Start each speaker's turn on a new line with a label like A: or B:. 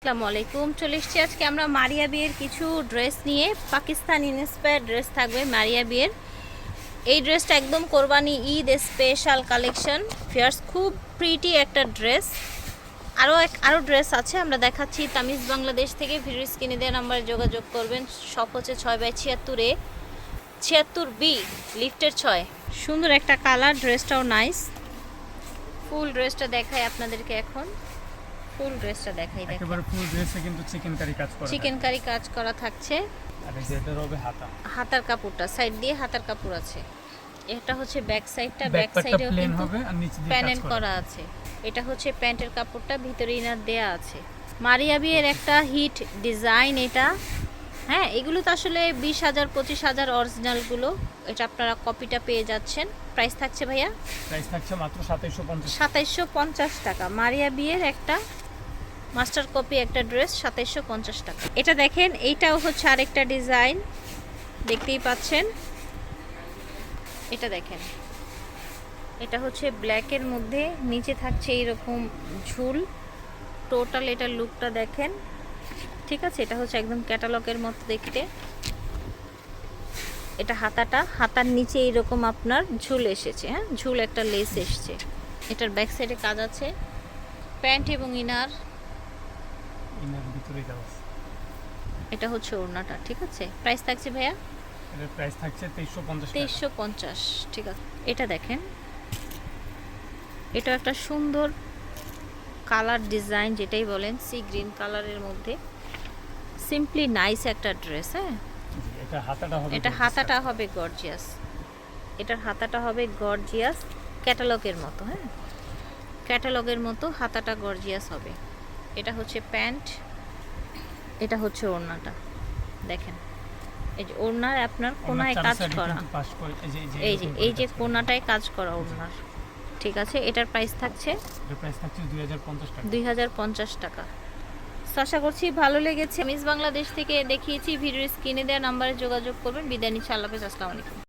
A: আসসালামু আলাইকুম। চলে এসেছি আজকে আমরা মারিয়া বিয়ের কিছু ড্রেস নিয়ে। পাকিস্তান ইন্সপায়ার্ড ড্রেস থাকবে মারিয়া বিয়ের। এই ড্রেসটা একদম কোরবানি ঈদ স্পেশাল কালেকশন। ফিয়ার্স খুব প্রিটি একটা ড্রেস। আরও ড্রেস আছে, আমরা দেখাচ্ছি। তামিজ বাংলাদেশ থেকে ভিডিও স্ক্রিনে দেওয়া নাম্বারে যোগাযোগ করবেন। শপ হচ্ছে 6/76 76B লিফটের 6। সুন্দর একটা কালার, ড্রেসটাও নাইস। ফুল ড্রেসটা দেখাই আপনাদেরকে এখন। ফুল ড্রেসটা দেখাই, দেখেন
B: একেবারে ফুল ড্রেসে কিন্তু চিকেন কারি কাজ করা
A: চিকেন কারি কাজ করা থাকছে।
B: আর এই যে এটা হবে
A: হাতার কাপড়টা সাইড দিয়ে হাতার কাপড় আছে। এটা হচ্ছে ব্যাক সাইডটা, ব্যাক
B: ব্যাক
A: সাইডেও
B: প্লেন
A: কিন্তু
B: হবে আর নিচে দিয়ে
A: প্যানেল
B: কাজ
A: করা আছে। এটা হচ্ছে প্যান্টের কাপড়টা, ভিতরে ইনার দেয়া আছে। মারিয়া বিয়ের একটা হিট ডিজাইন এটা। হ্যাঁ, এগুলো তো আসলে 20,000 25,000 অরিজিনালগুলো। এটা আপনারা কপিটা পেয়ে যাচ্ছেন। প্রাইস থাকছে ভাইয়া,
B: প্রাইস থাকছে মাত্র 2750
A: 2750 টাকা। মারিয়া বিয়ের একটা মাস্টার কপি একটা ড্রেস 2750 টাকা। এটা দেখেন, এইটাও হচ্ছে আরেকটা ডিজাইন, দেখতেই পাচ্ছেন। এটা দেখেন, এটা হচ্ছে ব্ল্যাকের মধ্যে, নিচে থাকছে এইরকম ঝুল। টোটাল এটা লুকটা দেখেন, ঠিক আছে। এটা হচ্ছে একদম ক্যাটালগের মতো দেখতে। এটা হাতার নিচে এইরকম আপনার ঝুল এসেছে। হ্যাঁ, ঝুল একটা লেস এসছে। এটার ব্যাক সাইডে কাজ আছে, প্যান্ট এবং ইনার
B: ভিতরে দেওয়া আছে।
A: এটা হচ্ছে ওড়নাটা, ঠিক আছে। প্রাইস থাকছে ভাইয়া,
B: এর প্রাইস থাকছে 2350 টাকা।
A: 2350, ঠিক আছে। এটা দেখেন, এটা একটা সুন্দর কালার ডিজাইন, যেটাই বলেন, সি গ্রিন কালারের মধ্যে। সিম্পলি নাইস একটা ড্রেস। হ্যাঁ,
B: এটা হাতাটা হবে,
A: এটা হাতাটা হবে গর্জিয়াস। এটার হাতাটা হবে গর্জিয়াস, ক্যাটালগের মতো। হ্যাঁ, ক্যাটালগের মতো হাতাটা গর্জিয়াস হবে। এটা হচ্ছে প্যান্ট, এটা হচ্ছে ওড়নাটা। দেখেন, এই যে ওড়নার আপনার কোনায় কাজ করা, এই যে কোনাটায় কাজ করা ওড়নার, ঠিক আছে। এটার প্রাইস থাকছে 2050 টাকা। আশা করছি ভালো লেগেছে। মিস বাংলাদেশ থেকে দেখিয়েছি, ভিডিওর স্ক্রিনে দেওয়া নাম্বারে যোগাযোগ করবেন। বিদায় নিচ্ছি, আল্লাহ হাফেজ, আসসালামু আলাইকুম।